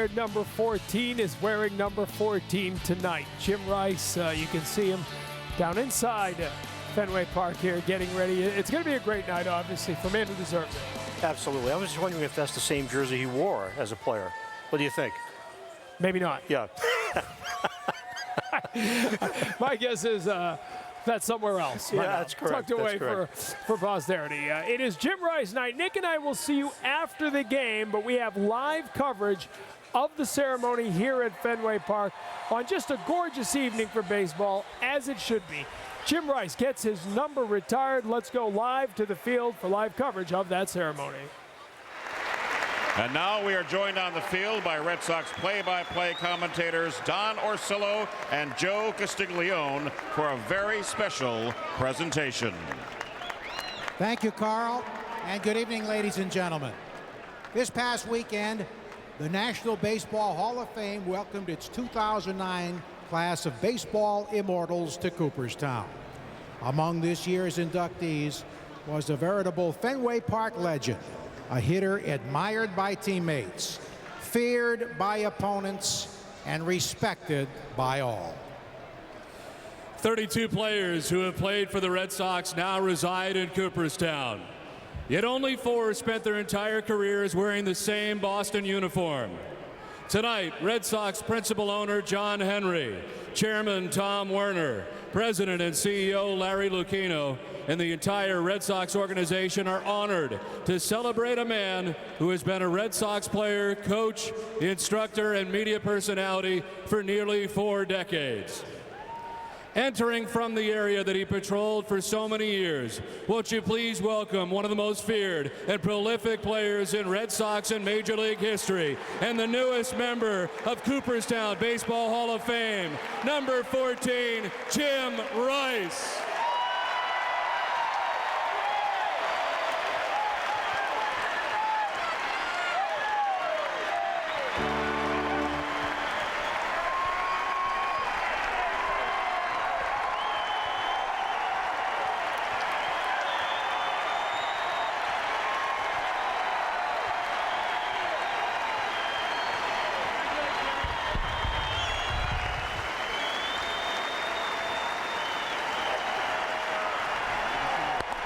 retired number 14, is wearing number 14 tonight. Jim Rice, you can see him down inside Fenway Park here getting ready. It's going to be a great night, obviously, for a man who deserves it. Absolutely. I was just wondering if that's the same jersey he wore as a player. What do you think? Maybe not. Yeah. My guess is that's somewhere else. Yeah, that's correct. Tucked away for posterity. It is Jim Rice night. Nick and I will see you after the game, but we have live coverage of the ceremony here at Fenway Park on just a gorgeous evening for baseball, as it should be. Jim Rice gets his number retired. Let's go live to the field for live coverage of that ceremony. And now we are joined on the field by Red Sox play-by-play commentators Don Orsillo and Joe Castiglione for a very special presentation. Thank you, Carl, and good evening, ladies and gentlemen. This past weekend, the National Baseball Hall of Fame welcomed its 2009 class of baseball immortals to Cooperstown. Among this year's inductees was a veritable Fenway Park legend, a hitter admired by teammates, feared by opponents, and respected by all. 32 players who have played for the Red Sox now reside in Cooperstown. Yet only 4 spent their entire careers wearing the same Boston uniform. Tonight, Red Sox principal owner John Henry, Chairman Tom Werner, President and CEO Larry Lucchino, and the entire Red Sox organization are honored to celebrate a man who has been a Red Sox player, coach, instructor, and media personality for nearly 4 decades. Entering from the area that he patrolled for so many years, won't you please welcome one of the most feared and prolific players in Red Sox and Major League history, and the newest member of Cooperstown Baseball Hall of Fame, number 14, Jim Rice.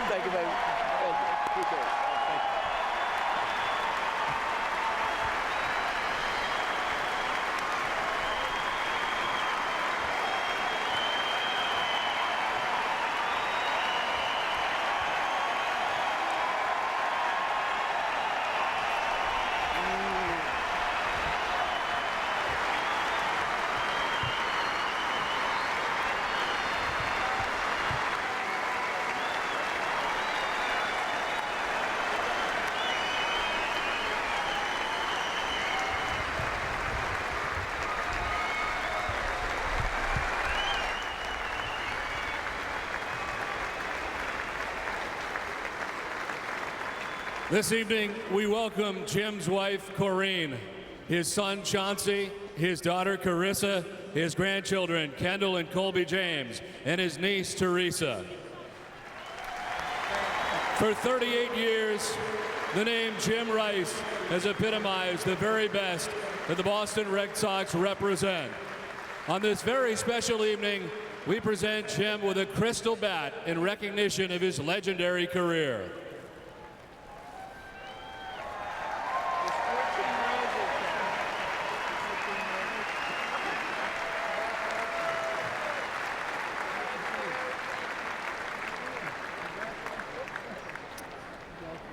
Thank you, baby. Appreciate it. Thank you. This evening, we welcome Jim's wife, Corrine, his son, Chauncey, his daughter, Carissa, his grandchildren, Kendall and Colby James, and his niece, Teresa. For 38 years, the name Jim Rice has epitomized the very best that the Boston Red Sox represent. On this very special evening, we present Jim with a crystal bat in recognition of his legendary career.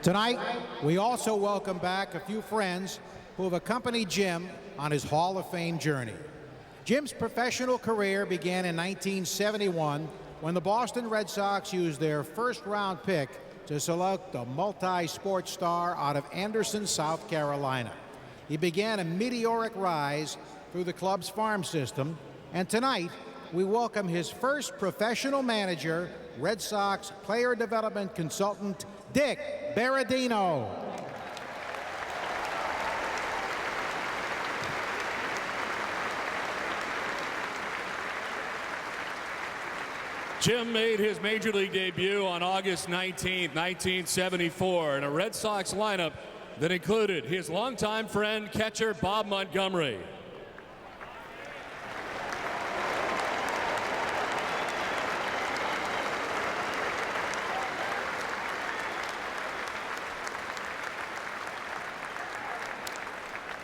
Tonight, we also welcome back a few friends who have accompanied Jim on his Hall of Fame journey. Jim's professional career began in 1971 when the Boston Red Sox used their first-round pick to select a multi-sport star out of Anderson, South Carolina. He began a meteoric rise through the club's farm system, and tonight, we welcome his first professional manager, Red Sox player development consultant, Dick Berardino. Jim made his Major League debut on August 19, 1974, in a Red Sox lineup that included his longtime friend, catcher Bob Montgomery.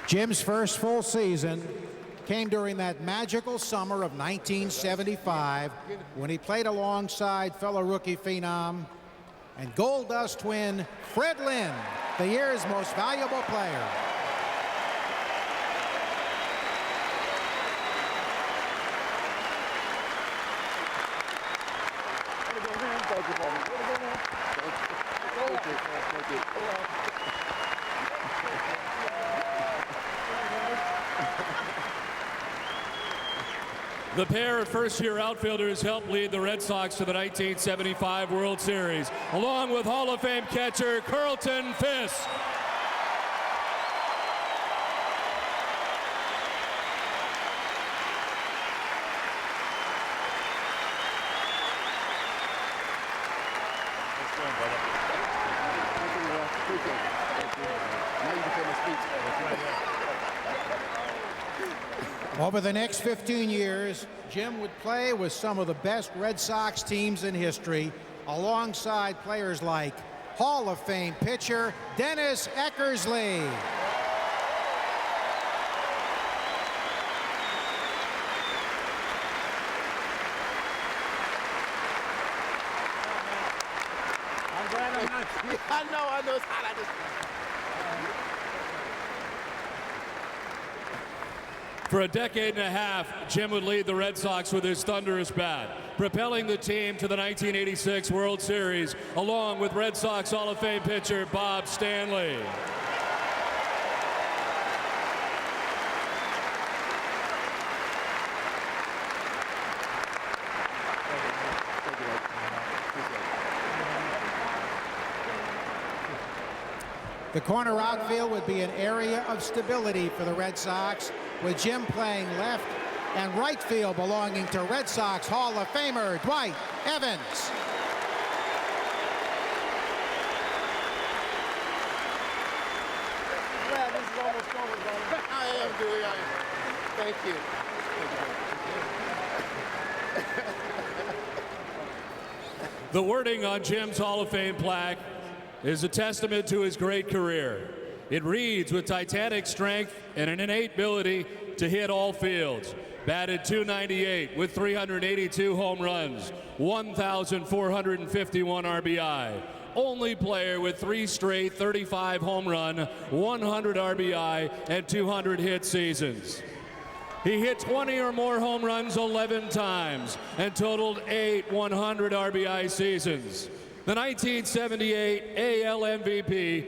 Jim's first full season came during that magical summer of 1975 when he played alongside fellow rookie phenom and Gold Dust twin Fred Lynn, the year's most valuable player. The pair of first-year outfielders helped lead the Red Sox to the 1975 World Series, along with Hall of Fame catcher Carlton Fisk. Over the next 15 years, Jim would play with some of the best Red Sox teams in history, alongside players like Hall of Fame pitcher Dennis Eckersley. I'm glad I'm not. I know it's hot. For a decade and a half, Jim would lead the Red Sox with his thunderous bat, propelling the team to the 1986 World Series, along with Red Sox Hall of Fame pitcher Bob Stanley. The corner outfield would be an area of stability for the Red Sox, with Jim playing left and right field belonging to Red Sox Hall of Famer Dwight Evans. Glad this is almost over, brother. I am, Dewey. I am. Thank you. The wording on Jim's Hall of Fame plaque is a testament to his great career. It reads, with titanic strength and an innate ability to hit all fields. Batted .298 with 382 home runs, 1,451 RBI. Only player with 3 straight 35 home run, 100 RBI, and 200 hit seasons. He hit 20 or more home runs 11 times and totaled 8 100 RBI seasons. The 1978 AL MVP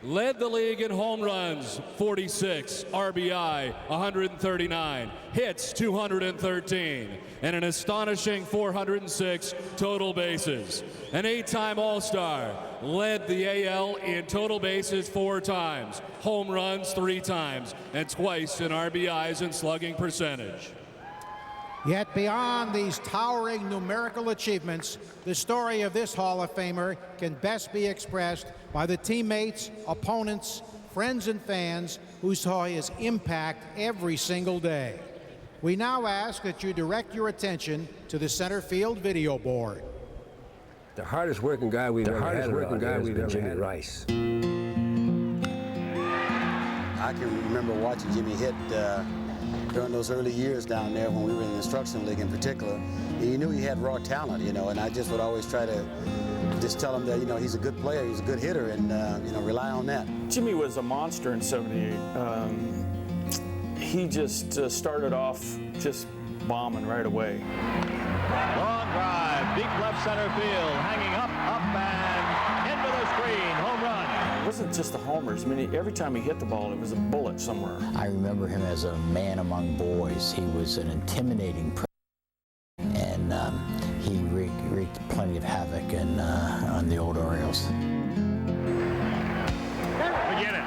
led the league in home runs, 46, RBI, 139, hits, 213, and an astonishing 406 total bases. An 8-time All-Star, led the AL in total bases 4 times, home runs 3 times, and twice in RBIs and slugging percentage. Yet beyond these towering numerical achievements, the story of this Hall of Famer can best be expressed by the teammates, opponents, friends, and fans who saw his impact every single day. We now ask that you direct your attention to the center field video board. The hardest working guy we've ever had has been Jimmy Rice. I can remember watching Jimmy hit during those early years down there when we were in the instruction league in particular. You knew he had raw talent, you know, and I just would always try to just tell him that, you know, he's a good player, he's a good hitter, and, you know, rely on that. Jimmy was a monster in '78. He just started off just bombing right away. Long drive, deep left center field, hanging up, and into the screen, home run. It wasn't just the homers. I mean, every time he hit the ball, it was a bullet somewhere. I remember him as a man among boys. He was an intimidating presence, and he wreaked plenty of havoc on the old Orioles. Begin it.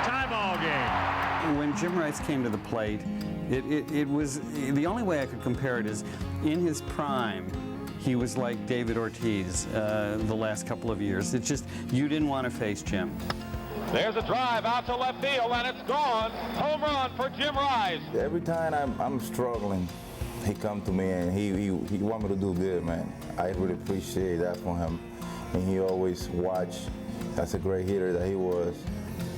Tie ball game. When Jim Rice came to the plate, it was, the only way I could compare it is, in his prime, he was like David Ortiz the last couple of years. It's just, you didn't want to face Jim. There's a drive out to left field, and it's gone. Home run for Jim Rice. Every time I'm struggling, he come to me and he want me to do good, man. I really appreciate that from him. And he always watch. That's a great hitter that he was.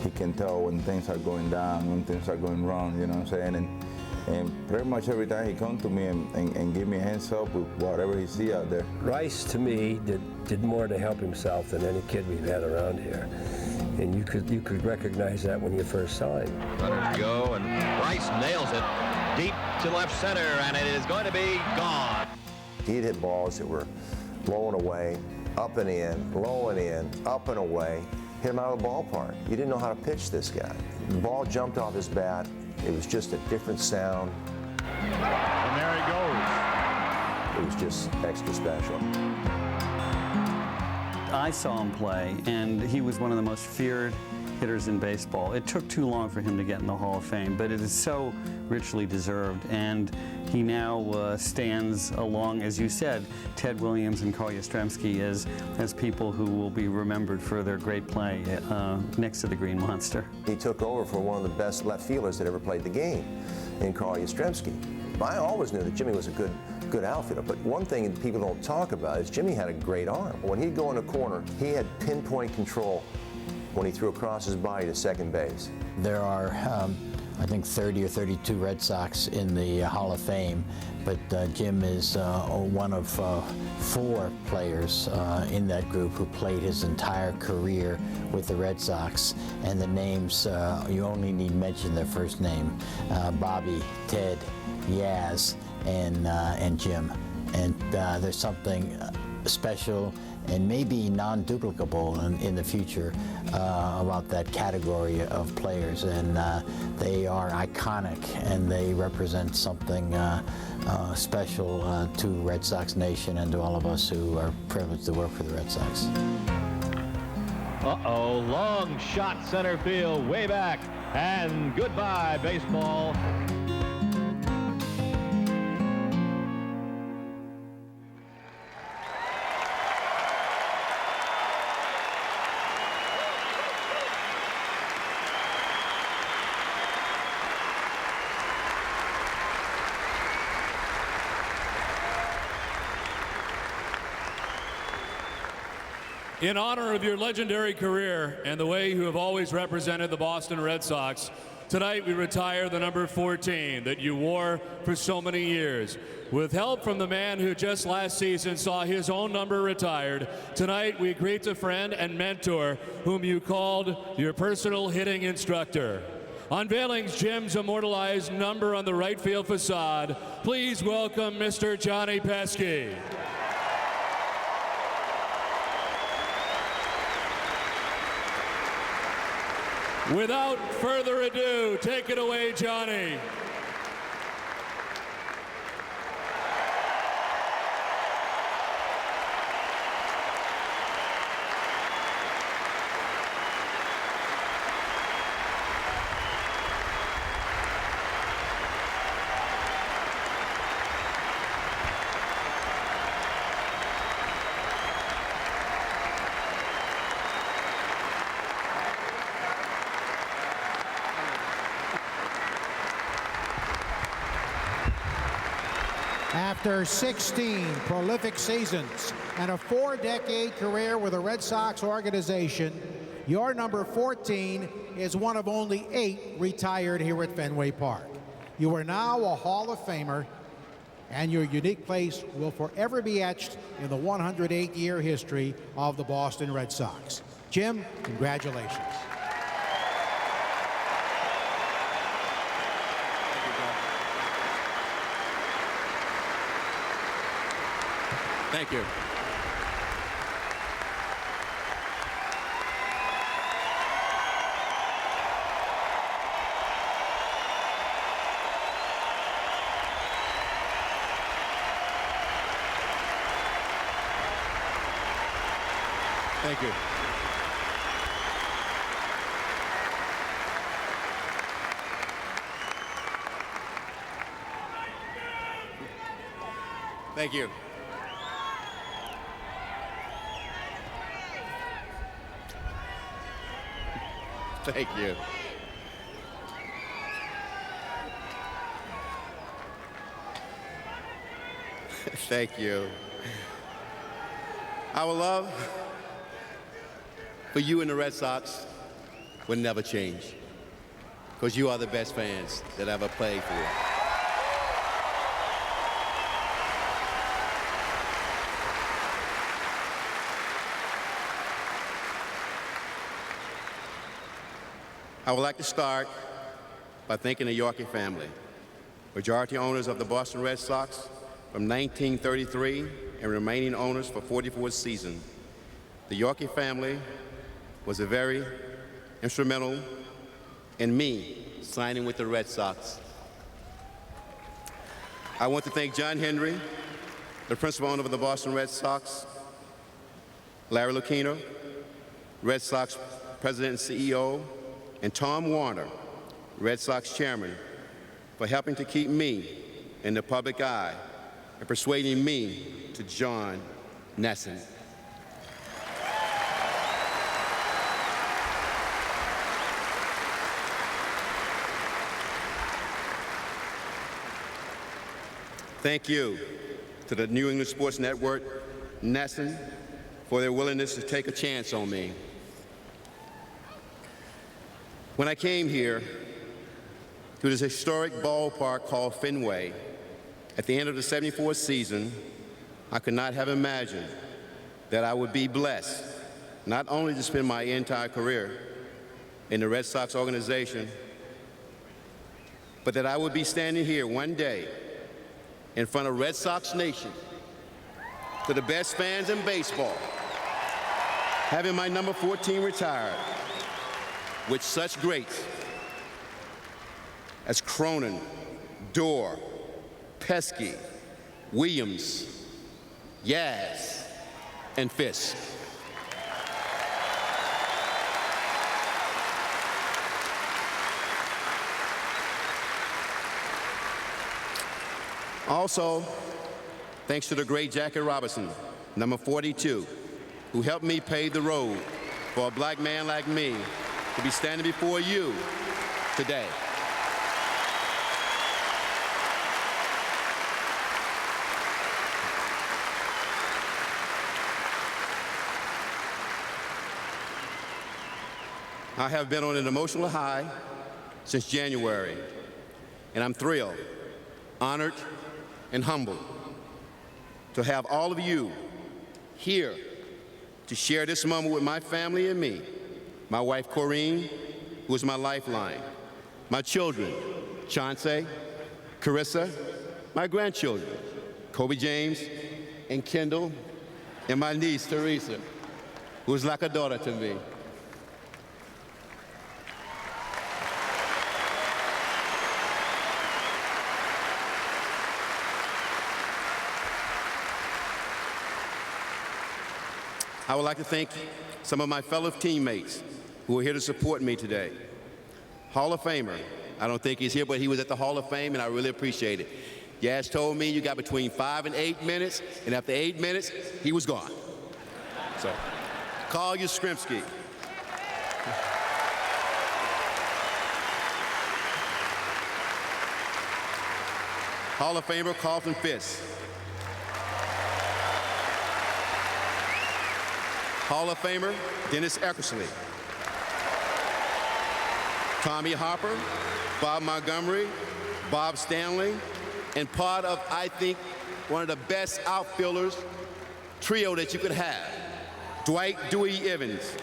He can tell when things are going down, when things are going wrong, you know what I'm saying? And pretty much every time he come to me and give me a hands up with whatever he see out there. Rice, to me, did more to help himself than any kid we've had around here. And you could recognize that when you first saw him. Runners go, and Rice nails it deep to left center, and it is going to be gone. He'd hit balls that were low and away, up and in, low and in, up and away. Hit him out of the ballpark. You didn't know how to pitch this guy. The ball jumped off his bat. It was just a different sound. And there he goes. It was just extra special. I saw him play, and he was one of the most feared hitters in baseball. It took too long for him to get in the Hall of Fame, but it is so richly deserved, and he now stands along, as you said, Ted Williams and Carl Yastrzemski as people who will be remembered for their great play next to the Green Monster. He took over for one of the best left fielders that ever played the game in Carl Yastrzemski. I always knew that Jimmy was a good outfielder, but one thing that people don't talk about is Jimmy had a great arm. When he'd go in a corner, he had pinpoint control when he threw across his body to second base. There are, I think, 30 or 32 Red Sox in the Hall of Fame, but Jim is one of 4 players in that group who played his entire career with the Red Sox. And the names, you only need mention their first name: Bobby, Ted, Yaz, and Jim. And there's something special and maybe non-duplicable in the future about that category of players, and they are iconic, and they represent something special to Red Sox Nation and to all of us who are privileged to work for the Red Sox. Uh-oh, long shot center field, way back, and goodbye, baseball. In honor of your legendary career and the way you have always represented the Boston Red Sox, tonight we retire the number 14 that you wore for so many years. With help from the man who just last season saw his own number retired, tonight we greet a friend and mentor whom you called your personal hitting instructor. Unveiling Jim's immortalized number on the right field facade, please welcome Mr. Johnny Pesky. Without further ado, take it away, Johnny. After 16 prolific seasons and a 4-decade career with the Red Sox organization, your number 14 is one of only 8 retired here at Fenway Park. You are now a Hall of Famer, and your unique place will forever be etched in the 108-year history of the Boston Red Sox. Jim, congratulations. Thank you. Thank you. Thank you. Thank you. Thank you. Our love for you and the Red Sox will never change, because you are the best fans that I ever played for. I would like to start by thanking the Yorkie family, majority owners of the Boston Red Sox from 1933 and remaining owners for 44 seasons. The Yorkie family was very instrumental in me signing with the Red Sox. I want to thank John Henry, the principal owner of the Boston Red Sox, Larry Lucchino, Red Sox president and CEO, and Tom Warner, Red Sox chairman, for helping to keep me in the public eye and persuading me to join NESN. Thank you to the New England Sports Network, NESN, for their willingness to take a chance on me. When I came here to this historic ballpark called Fenway, at the end of the '74 season, I could not have imagined that I would be blessed not only to spend my entire career in the Red Sox organization, but that I would be standing here one day in front of Red Sox Nation, to the best fans in baseball, having my number 14 retired, with such greats as Cronin, Dorr, Pesky, Williams, Yaz, and Fisk. Also, thanks to the great Jackie Robinson, number 42, who helped me pave the road for a black man like me to be standing before you today. I have been on an emotional high since January, and I'm thrilled, honored, and humbled to have all of you here to share this moment with my family and me. My wife, Corrine, who is my lifeline. My children, Chauncey, Carissa, my grandchildren, Kobe James and Kendall, and my niece, Teresa, who is like a daughter to me. I would like to thank some of my fellow teammates who are here to support me today. Hall of Famer, I don't think he's here, but he was at the Hall of Fame, and I really appreciate it. Yaz told me you got between 5 and 8 minutes, and after 8 minutes, he was gone. So, Carl Yastrzemski. Hall of Famer Carlton Fisk. Hall of Famer Dennis Eckersley. Tommy Harper, Bob Montgomery, Bob Stanley, and part of, I think, one of the best outfielders trio that you could have, Dwight Dewey Evans.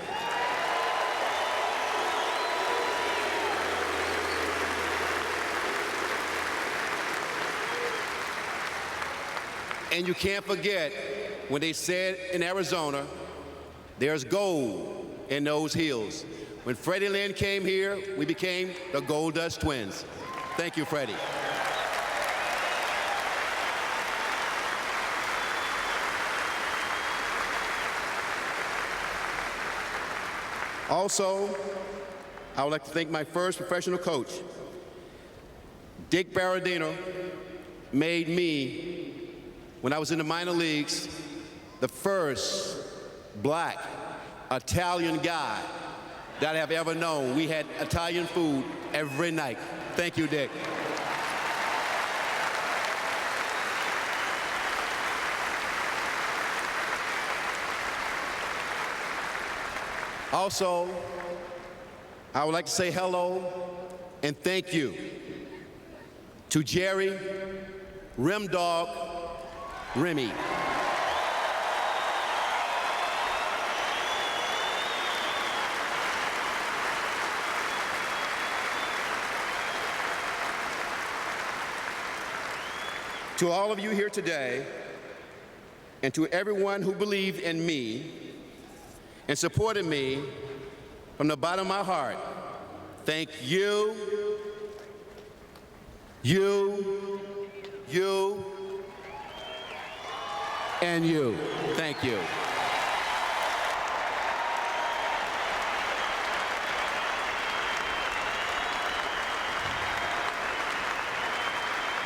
And you can't forget when they said in Arizona, there's gold in those hills. When Freddie Lynn came here, we became the Gold Dust Twins. Thank you, Freddie. Also, I would like to thank my first professional coach. Dick Baradino made me, when I was in the minor leagues, the first black Italian guy that I have ever known. We had Italian food every night. Thank you, Dick. Also, I would like to say hello and thank you to Jerry Rimdog Remy. To all of you here today, and to everyone who believed in me and supported me from the bottom of my heart, thank you, and you. Thank you.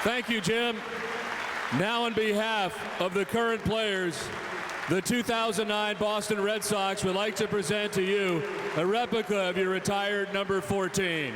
Thank you, Jim. Now, on behalf of the current players, the 2009 Boston Red Sox would like to present to you a replica of your retired number 14.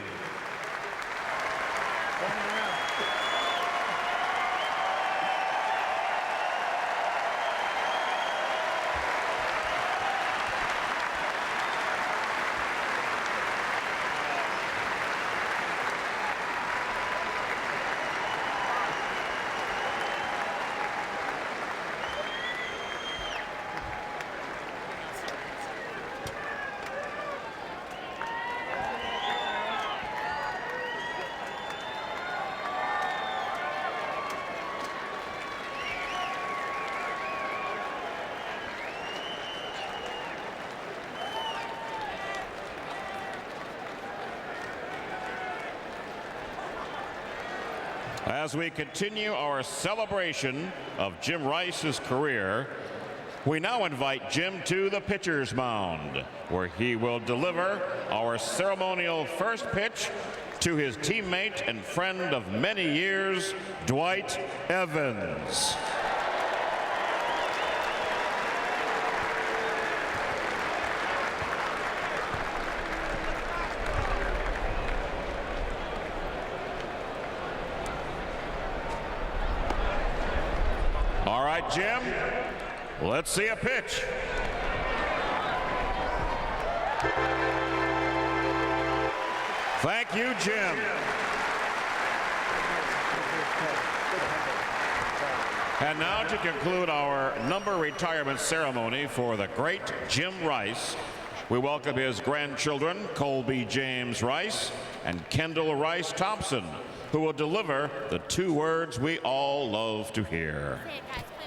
As we continue our celebration of Jim Rice's career, we now invite Jim to the pitcher's mound, where he will deliver our ceremonial first pitch to his teammate and friend of many years, Dwight Evans. All right, Jim, let's see a pitch. Thank you, Jim. And now to conclude our number retirement ceremony for the great Jim Rice, we welcome his grandchildren, Colby James Rice and Kendall Rice Thompson, who will deliver the two words we all love to hear. Say it, guys.